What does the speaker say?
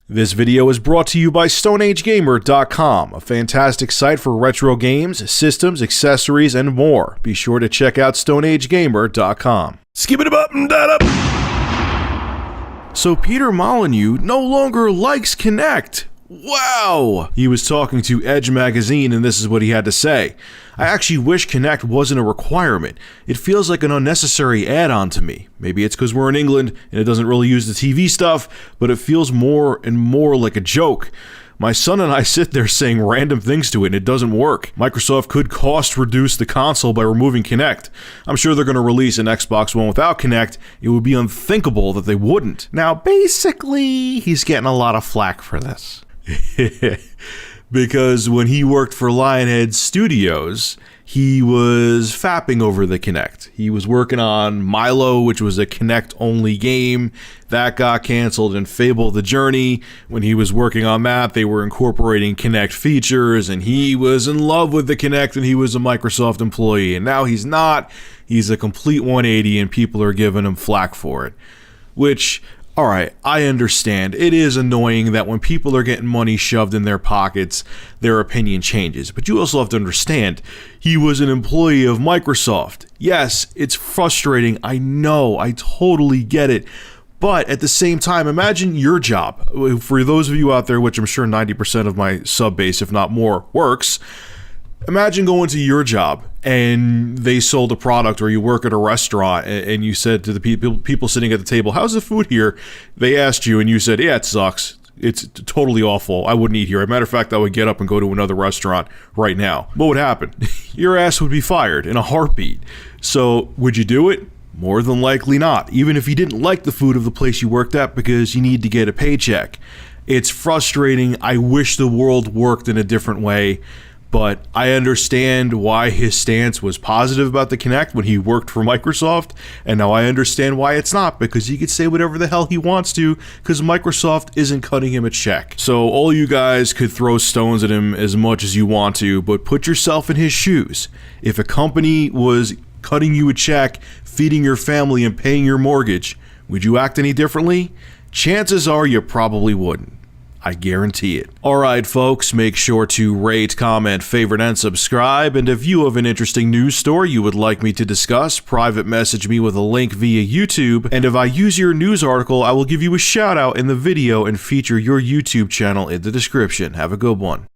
This video is brought to you by StoneAgeGamer.com, a fantastic site for retro games, systems, accessories, and more. Be sure to check out StoneAgeGamer.com. Skip it up and that up. So Peter Molyneux no longer likes Kinect. Wow! He was talking to Edge magazine and this is what he had to say. I actually wish Kinect wasn't a requirement. It feels like an unnecessary add-on to me. Maybe it's because we're in England and it doesn't really use the TV stuff, but it feels more and more like a joke. My son and I sit there saying random things to it and it doesn't work. Microsoft could cost reduce the console by removing Kinect. I'm sure they're going to release an Xbox One without Kinect. It would be unthinkable that they wouldn't. Now, basically, he's getting a lot of flack for this. Because when he worked for Lionhead Studios, he was fapping over the Kinect. He was working on Milo, which was a Kinect-only game. That got canceled, and Fable the Journey, when he was working on that, they were incorporating Kinect features, and he was in love with the Kinect, and he was a Microsoft employee, and now he's not. He's a complete 180, and people are giving him flack for it. Which, alright, I understand. It is annoying that when people are getting money shoved in their pockets, their opinion changes. But you also have to understand, he was an employee of Microsoft. Yes, it's frustrating. I know. I totally get it. But at the same time, imagine your job. For those of you out there, which I'm sure 90% of my sub base, if not more, works. Imagine going to your job and they sold a product, or you work at a restaurant and you said to the people sitting at the table, "How's the food here?" They asked you and you said, "Yeah, it sucks. It's totally awful. I wouldn't eat here. As a matter of fact, I would get up and go to another restaurant right now." What would happen? Your ass would be fired in a heartbeat. So would you do it? More than likely not, even if you didn't like the food of the place you worked at because you need to get a paycheck. It's frustrating. I wish the world worked in a different way. But I understand why his stance was positive about the Kinect when he worked for Microsoft, and now I understand why it's not, because he could say whatever the hell he wants to, because Microsoft isn't cutting him a check. So all you guys could throw stones at him as much as you want to, but put yourself in his shoes. If a company was cutting you a check, feeding your family, and paying your mortgage, would you act any differently? Chances are you probably wouldn't. I guarantee it. Alright folks, make sure to rate, comment, favorite, and subscribe, and if you have an interesting news story you would like me to discuss, private message me with a link via YouTube, and if I use your news article, I will give you a shout out in the video and feature your YouTube channel in the description. Have a good one.